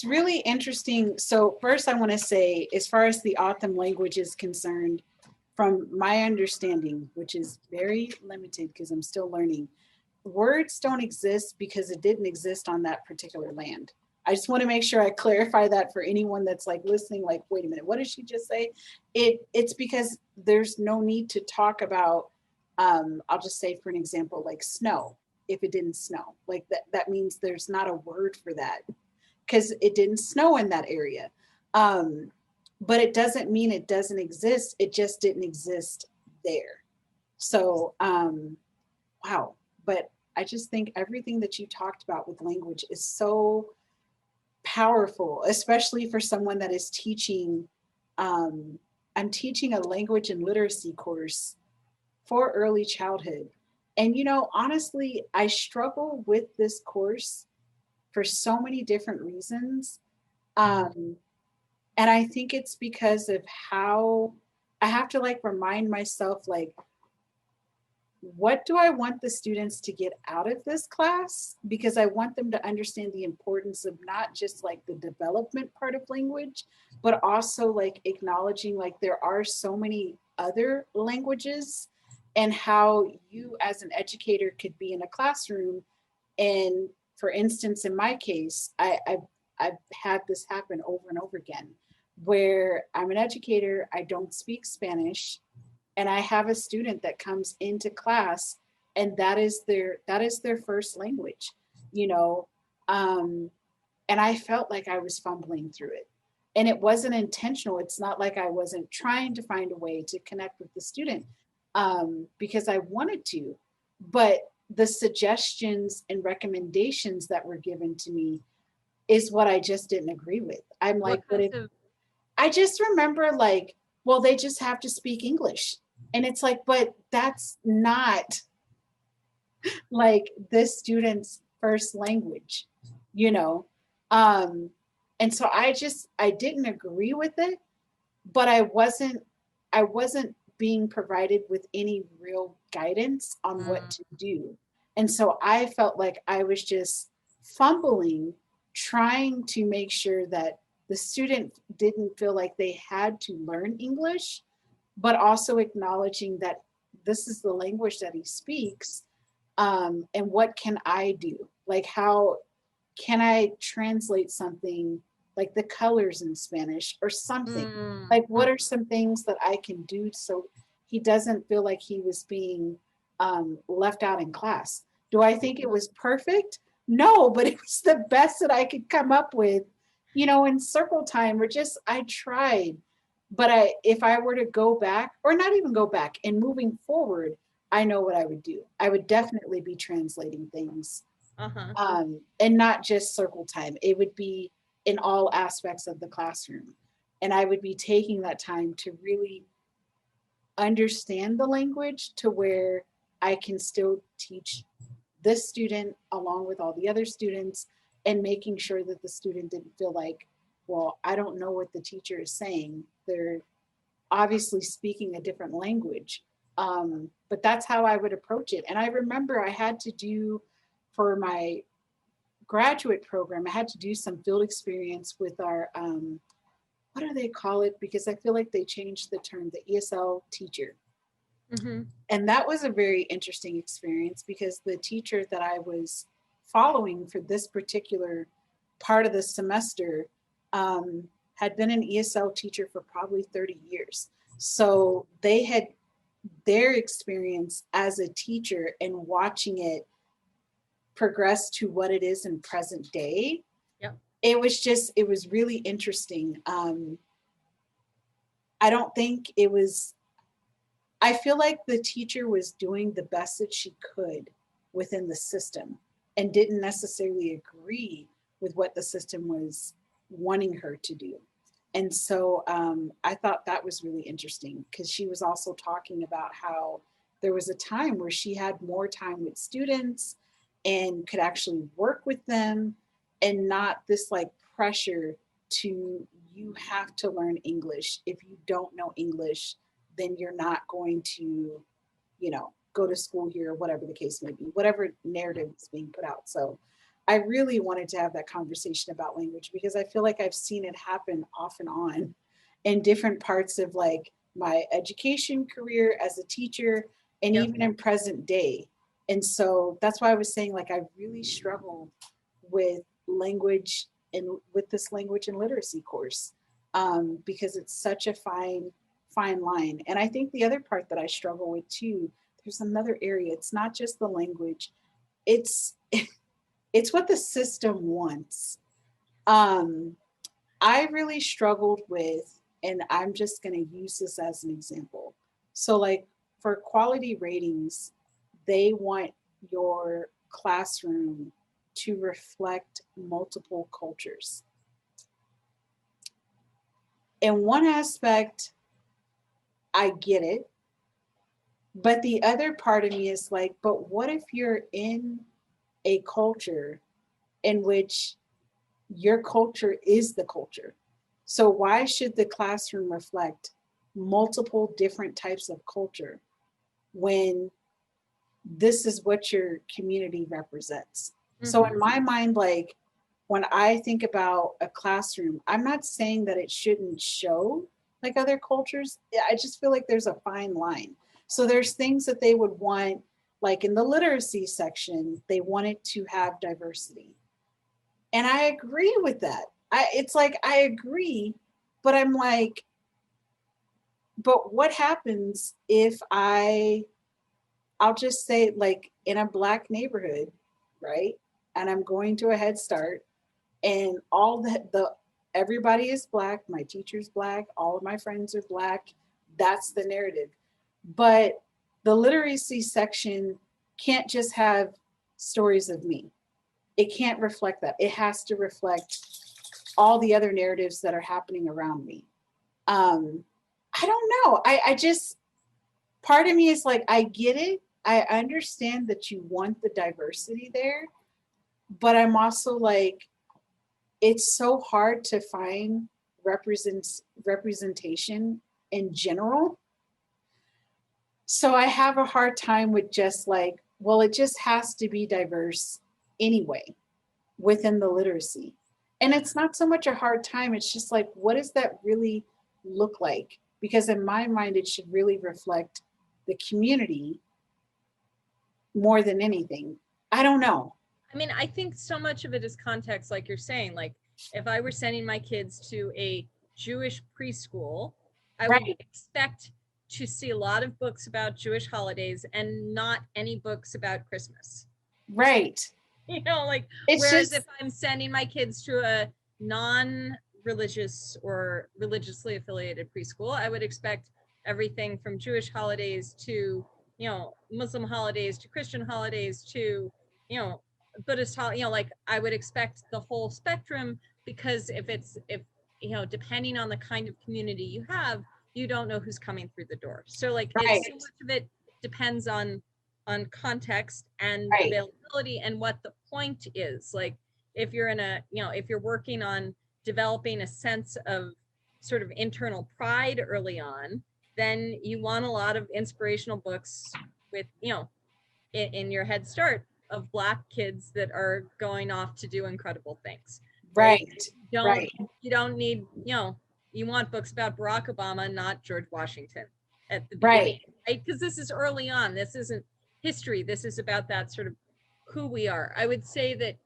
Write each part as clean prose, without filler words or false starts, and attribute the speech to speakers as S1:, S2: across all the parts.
S1: it's really interesting. So first I want to say, as far as the O'odham language is concerned, from my understanding, which is very limited because I'm still learning, words don't exist because it didn't exist on that particular land. I just want to make sure I clarify that for anyone that's like listening, like, wait a minute, what did she just say? It's because there's no need to talk about, I'll just say for an example, like snow, if it didn't snow. Like that means there's not a word for that because it didn't snow in that area. But it doesn't mean it doesn't exist. It just didn't exist there. So, wow. But I just think everything that you talked about with language is so powerful, especially for someone that is teaching. I'm teaching a language and literacy course for early childhood. And, honestly, I struggle with this course for so many different reasons. And I think it's because of how I have to like remind myself, like, what do I want the students to get out of this class? Because I want them to understand the importance of not just like the development part of language, but also like acknowledging like there are so many other languages and how you as an educator could be in a classroom. And for instance, in my case, I've had this happen over and over again where I'm an educator, I don't speak Spanish, and I have a student that comes into class and that is their first language, you know. And I felt like I was fumbling through it. And it wasn't intentional. It's not like I wasn't trying to find a way to connect with the student because I wanted to. But the suggestions and recommendations that were given to me is what I just didn't agree with. I'm like, but if I just remember like, well, they just have to speak English. And it's like, but that's not like this student's first language, you know? And so I didn't agree with it, but I wasn't being provided with any real guidance on what to do. And so I felt like I was just fumbling, trying to make sure that the student didn't feel like they had to learn English, but also acknowledging that this is the language that he speaks. And what can I do? Like, how can I translate something like the colors in Spanish or something? Like, what are some things that I can do so he doesn't feel like he was being left out in class? Do I think it was perfect? No, but it was the best that I could come up with, you know, in circle time, or just I tried. But if I were to go back, or not even go back, and moving forward, I know what I would do. I would definitely be translating things, and not just circle time. It would be in all aspects of the classroom. And I would be taking that time to really understand the language to where I can still teach this student along with all the other students, and making sure that the student didn't feel like, well, I don't know what the teacher is saying. They're obviously speaking a different language. But that's how I would approach it. And I remember I had to do, for my graduate program, I had to do some field experience with our, what do they call it? Because I feel like they changed the term, the ESL teacher. And that was a very interesting experience because the teacher that I was following for this particular part of the semester had been an ESL teacher for probably 30 years. So they had their experience as a teacher and watching it progress to what it is in present day. It was really interesting. I don't think it was, I feel like the teacher was doing the best that she could within the system and didn't necessarily agree with what the system was wanting her to do. And so I thought that was really interesting because she was also talking about how there was a time where she had more time with students and could actually work with them, and not this like pressure to, you have to learn English. If you don't know English, then you're not going to, you know, go to school here, or whatever the case may be, whatever narrative is being put out. So I really wanted to have that conversation about language because I feel like I've seen it happen off and on in different parts of like my education career as a teacher and
S2: Yep.
S1: even in present day. And so that's why I was saying like I really struggle with language and with this language and literacy course because it's such a fine line. And I think the other part that I struggle with too, there's another area. It's not just the language. It's it's what the system wants. I really struggled with, and I'm just going to use this as an example. So, like for quality ratings, they want your classroom to reflect multiple cultures. In one aspect, I get it. But the other part of me is like, but what if you're in a culture in which your culture is the culture? So why should the classroom reflect multiple different types of culture when this is what your community represents? Mm-hmm. So in my mind, like when I think about a classroom, I'm not saying that it shouldn't show like other cultures. I just feel like there's a fine line. So there's things that they would want, like in the literacy section, they wanted to have diversity. And I agree with that. It's like I agree, but I'm like, but what happens if I'll just say like in a Black neighborhood, right? And I'm going to a Head Start and all the everybody is Black, my teacher's Black, all of my friends are Black. That's the narrative. But the literacy section can't just have stories of me. It can't reflect that. It has to reflect all the other narratives that are happening around me. I don't know. I just, part of me is like, I get it. I understand that you want the diversity there, but I'm also like, it's so hard to find representation in general. So I have a hard time with just like, well, it just has to be diverse anyway within the literacy. And it's not so much a hard time. It's just like, what does that really look like? Because in my mind, it should really reflect the community more than anything. I don't know.
S2: I mean, I think so much of it is context, like you're saying. Like, if I were sending my kids to a Jewish preschool, I would expect to see a lot of books about Jewish holidays and not any books about Christmas.
S1: Right.
S2: You know, like,
S1: it's
S2: whereas
S1: just,
S2: if I'm sending my kids to a non-religious or religiously affiliated preschool, I would expect everything from Jewish holidays to, you know, Muslim holidays to Christian holidays to, you know, Buddhist holiday, you know, like I would expect the whole spectrum, because if you know, depending on the kind of community you have, you don't know who's coming through the door. So like it's so much of it depends on context and availability and what the point is. Like if you're in a, you know, if you're working on developing a sense of sort of internal pride early on, then you want a lot of inspirational books with, you know, in your Head Start of Black kids that are going off to do incredible things.
S1: Right.
S2: You don't need, you know, you want books about Barack Obama, not George Washington at the beginning, right? Because this is early on. This isn't history. This is about that sort of who we are. I would say that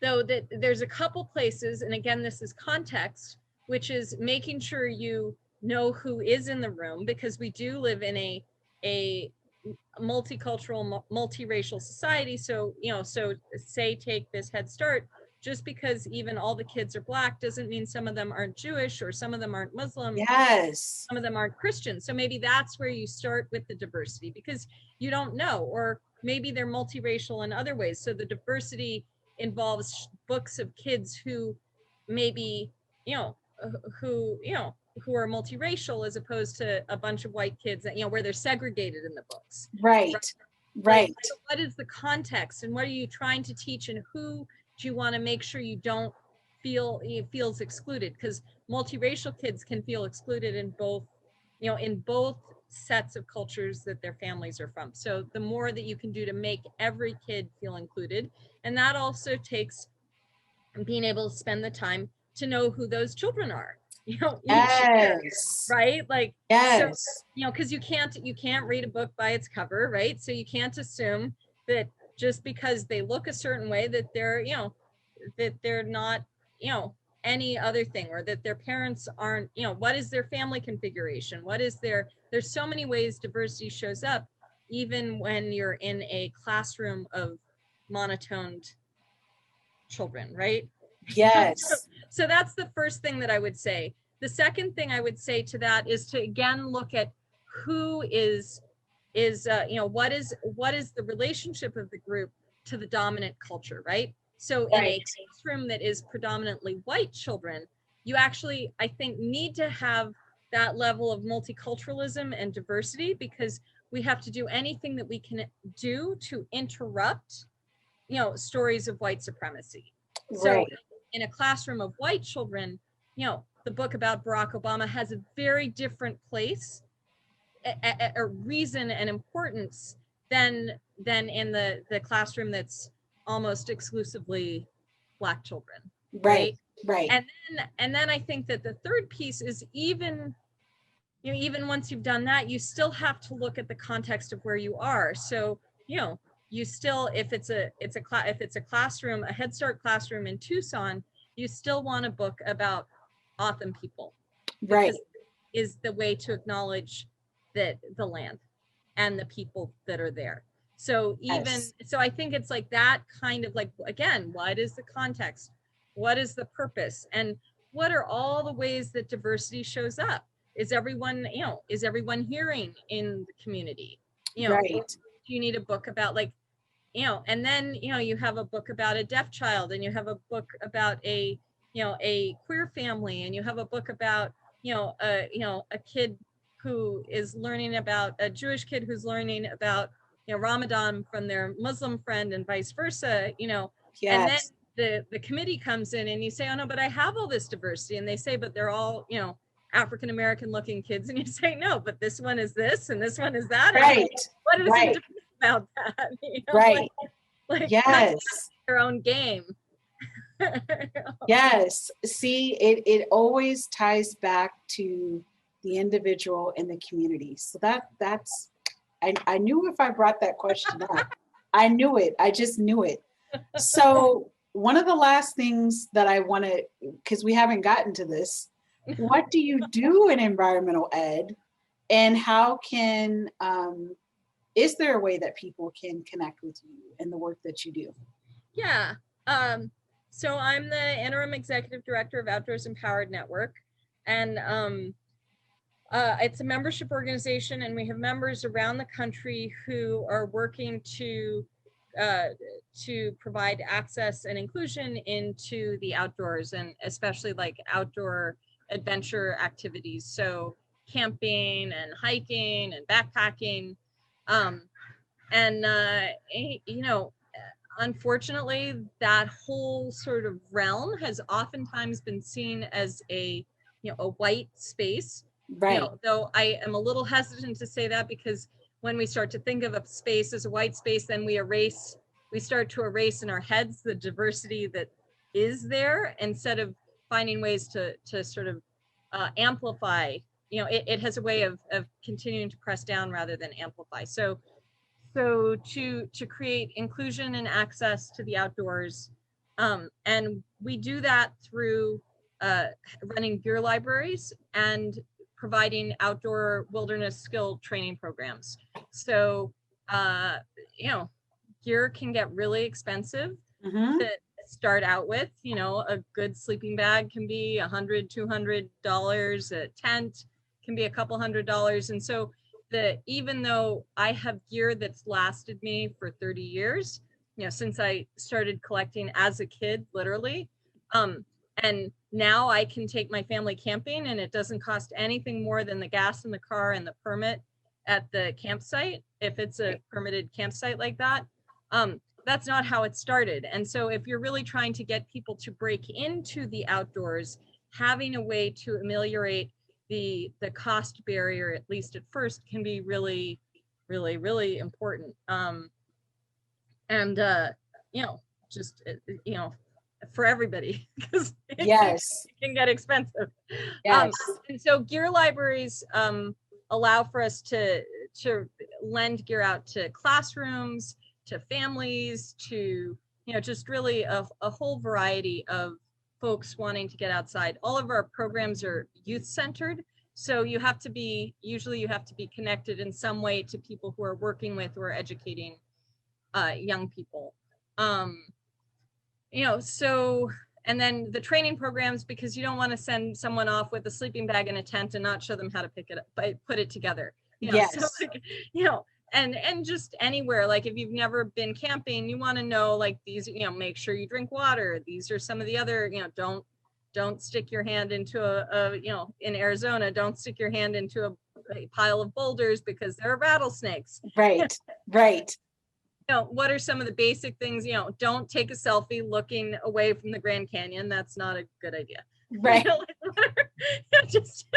S2: though that there's a couple places, and again, this is context, which is making sure you know who is in the room, because we do live in a multicultural, multiracial society. So, you know, so say take this Head Start, just because even all the kids are Black doesn't mean some of them aren't Jewish or some of them aren't Muslim.
S1: Yes.
S2: Some of them aren't Christian. So maybe that's where you start with the diversity, because you don't know, or maybe they're multiracial in other ways. So the diversity involves books of kids who maybe, you know, who are multiracial, as opposed to a bunch of white kids that, you know, where they're segregated in the books.
S1: Right.
S2: Like, what is the context and what are you trying to teach, and who do you want to make sure you don't feels excluded? Because multiracial kids can feel excluded in both, you know, in both sets of cultures that their families are from. So the more that you can do to make every kid feel included, and that also takes being able to spend the time to know who those children are, each year,
S1: Yes.
S2: right? Like, so,
S1: Yes.
S2: because you can't read a book by its cover, right? So you can't assume that just because they look a certain way that they're, that they're not, any other thing, or that their parents aren't, what is their family configuration? What is there's so many ways diversity shows up, even when you're in a classroom of monotoned children, right?
S1: Yes.
S2: So that's the first thing that I would say. The second thing I would say to that is to again look at who is what is the relationship of the group to the dominant culture, right? So in a classroom that is predominantly white children, you actually, I think, need to have that level of multiculturalism and diversity, because we have to do anything that we can do to interrupt, stories of white supremacy. So in a classroom of white children, the book about Barack Obama has a very different place, a reason and importance than in the classroom that's almost exclusively Black children, right?
S1: Right.
S2: And then I think that the third piece is, even once you've done that, you still have to look at the context of where you are. So you still, if it's a classroom, a Head Start classroom in Tucson, you still want a book about Otham people, because is the way to acknowledge that the land and the people that are there. So so I think it's like that kind of, like, again, what is the context? What is the purpose? And what are all the ways that diversity shows up? Is everyone hearing in the community? Do you need a book about, like, and then, you have a book about a deaf child, and you have a book about a queer family, and you have a book about, a kid who is learning about, a Jewish kid who's learning about, Ramadan from their Muslim friend, and vice versa, and then the committee comes in and you say, oh no, but I have all this diversity. And they say, but they're all, African-American looking kids. And you say, no, but this one is this, and this one is that.
S1: Right.
S2: What is it about that? Like their own game.
S1: Yes. See, it always ties back to the individual and the community. So that's I knew if I brought that question up, I knew it. I just knew it. So one of the last things that I want to, because we haven't gotten to this, what do you do in environmental ed, and how can, is there a way that people can connect with you and the work that you do?
S2: Yeah. So I'm the Interim Executive Director of Outdoors Empowered Network, and it's a membership organization, and we have members around the country who are working to provide access and inclusion into the outdoors, and especially like outdoor adventure activities. So camping and hiking and backpacking. Unfortunately, that whole sort of realm has oftentimes been seen as a white space. Though I am a little hesitant to say that, because when we start to think of a space as a white space, then we start to erase in our heads the diversity that is there, instead of finding ways to sort of amplify. It has a way of continuing to press down rather than amplify. So to create inclusion and access to the outdoors, and we do that through running gear libraries and providing outdoor wilderness skill training programs. So, gear can get really expensive to start out with. A good sleeping bag can be $100, $200. A tent can be a couple $100s. And so even though I have gear that's lasted me for 30 years, since I started collecting as a kid, literally, and now I can take my family camping, and it doesn't cost anything more than the gas in the car and the permit at the campsite, if it's a permitted campsite like that. That's not how it started. And so if you're really trying to get people to break into the outdoors, having a way to ameliorate the cost barrier, at least at first, can be really, really, really important. And you know, just you know, for everybody, because
S1: Yes.
S2: it can get expensive.
S1: Yes.
S2: And so gear libraries allow for us to lend gear out to classrooms, to families, to, you know, just really a whole variety of folks wanting to get outside. All of our programs are youth centered, so you have to be, usually you have to be connected in some way to people who are working with or educating young people. You know, so, and then the training programs, because you don't want to send someone off with a sleeping bag in a tent and not show them how to pick it up, but put it together. You know,
S1: Yes.
S2: so like, you know, and just anywhere, like if you've never been camping, you want to know, like, these, you know, make sure you drink water. These are some of the other, you know, don't stick your hand into a you know, in Arizona, don't stick your hand into a pile of boulders because there are rattlesnakes.
S1: Right. Right.
S2: You know, what are some of the basic things? You know, don't take a selfie looking away from the Grand Canyon. That's not a good idea.
S1: Right.
S2: You know, like, just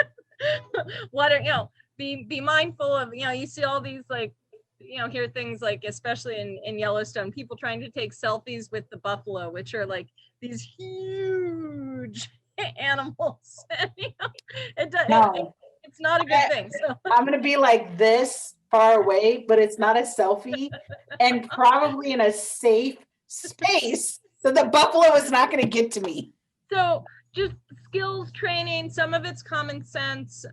S2: what are, you know, be mindful of, you know, you see all these, like, you know, hear things like, especially in Yellowstone, people trying to take selfies with the buffalo, which are like these huge animals. And, you know,
S1: No.
S2: it's not a good thing. So
S1: I'm going to be like this far away, but it's not a selfie, and probably in a safe space. So the buffalo is not going to get to me.
S2: So just skills training, some of it's common sense.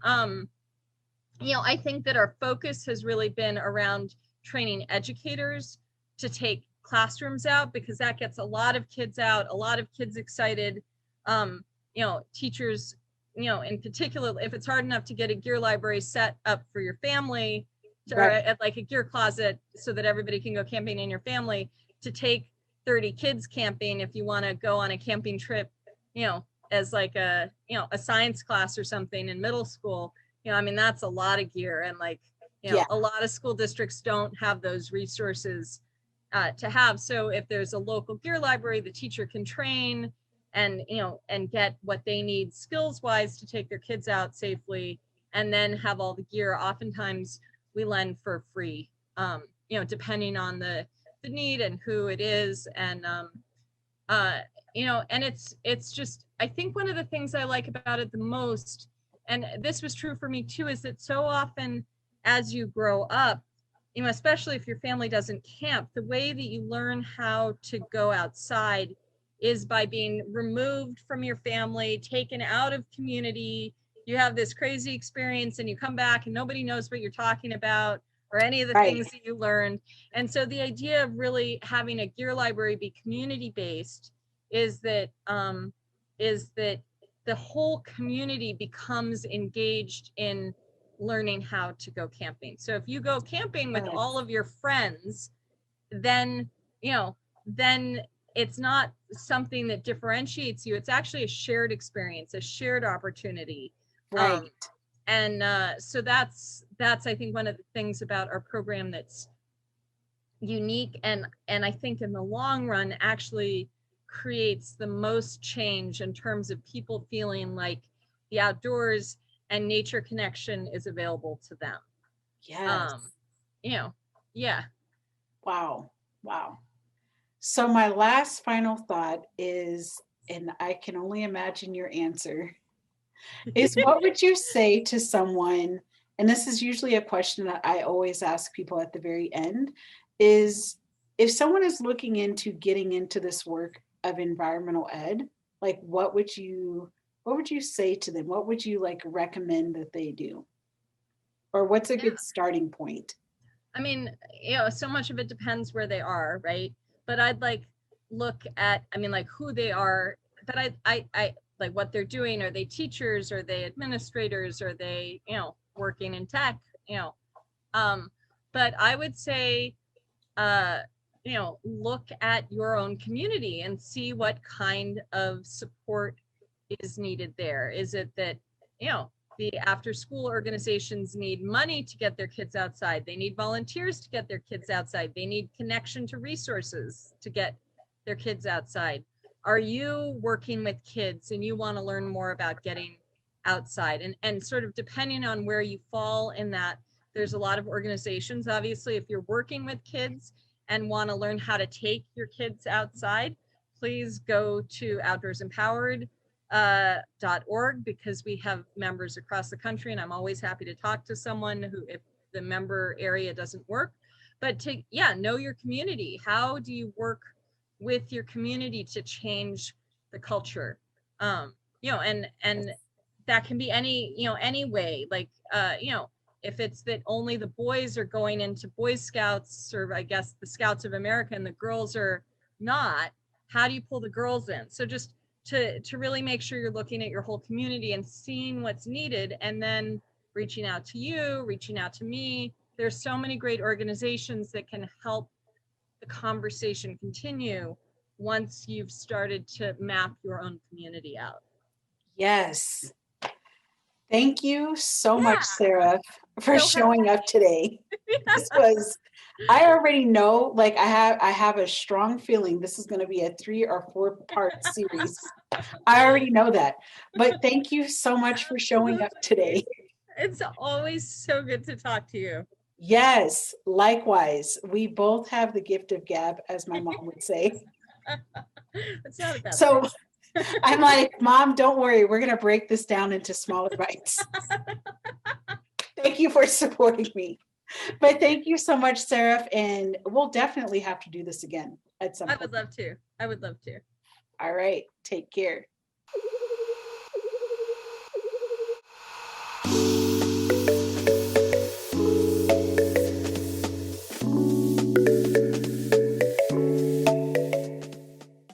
S2: You know, I think that our focus has really been around training educators to take classrooms out, because that gets a lot of kids out, a lot of kids excited. You know, teachers, you know, in particular, if it's hard enough to get a gear library set up for your family, or
S1: Right.
S2: at like a gear closet so that everybody can go camping in your family, to take 30 kids camping, if you want to go on a camping trip, you know, as like a, you know, a science class or something in middle school, you know, I mean, that's a lot of gear. And like, you know,
S1: Yeah.
S2: a lot of school districts don't have those resources to have. So if there's a local gear library, the teacher can train and, you know, and get what they need skills wise to take their kids out safely, and then have all the gear. Oftentimes we lend for free, you know, depending on the need and who it is. And, you know, and it's just, I think one of the things I like about it the most, and this was true for me too, is that so often as you grow up, you know, especially if your family doesn't camp, the way that you learn how to go outside is by being removed from your family, taken out of community. You have this crazy experience and you come back and nobody knows what you're talking about or any of the
S1: Right.
S2: things that you learned. And so the idea of really having a gear library be community based is that the whole community becomes engaged in learning how to go camping. So if you go camping with
S1: Yes.
S2: all of your friends, then, you know, then it's not something that differentiates you. It's actually a shared experience, a shared opportunity.
S1: Right.
S2: And so that's I think one of the things about our program that's unique, and I think in the long run actually creates the most change in terms of people feeling like the outdoors and nature connection is available to them.
S1: Yes.
S2: You know, yeah.
S1: Wow. Wow. So my last final thought is, and I can only imagine your answer, is what would you say to someone, and this is usually a question that I always ask people at the very end, is if someone is looking into getting into this work of environmental ed, like what would you say to them? What would you like recommend that they do? Or what's a good starting point?
S2: I mean, you know, so much of it depends where they are, right? But I'd like look at, I mean, like who they are, but I like what they're doing. Are they teachers? Are they administrators? Are they, you know, working in tech? You know, but I would say, you know, look at your own community and see what kind of support is needed there. Is it that, you know, the after school organizations need money to get their kids outside? They need volunteers to get their kids outside. They need connection to resources to get their kids outside. Are you working with kids and you want to learn more about getting outside, and sort of depending on where you fall in that, there's a lot of organizations. Obviously, if you're working with kids and want to learn how to take your kids outside, please go to outdoorsempowered.org, because we have members across the country, and I'm always happy to talk to someone who, if the member area doesn't work. But to, yeah, know your community. How do you work with your community to change the culture? You know, and that can be any, you know, any way, like, you know, if it's that only the boys are going into Boy Scouts, or I guess the Scouts of America, and the girls are not, how do you pull the girls in? So just to really make sure you're looking at your whole community and seeing what's needed, and then reaching out to you, reaching out to me. There's so many great organizations that can help the conversation continue once you've started to map your own community out.
S1: Yes. Thank you so
S2: Yeah.
S1: much, Sarah, for
S2: So
S1: showing up today. This was, I already know, like I have a strong feeling this is going to be a 3 or 4 part series. I already know that. But thank you so much for showing up today.
S2: It's always so good to talk to you.
S1: Yes, likewise. We both have the gift of gab, as my mom would say.
S2: It's not a bad
S1: So
S2: thing.
S1: I'm like, Mom, don't worry. We're going to break this down into smaller bites. Thank you for supporting me. But thank you so much, Seraph. And we'll definitely have to do this again at some point.
S2: I would love to. I would love to.
S1: All right. Take care.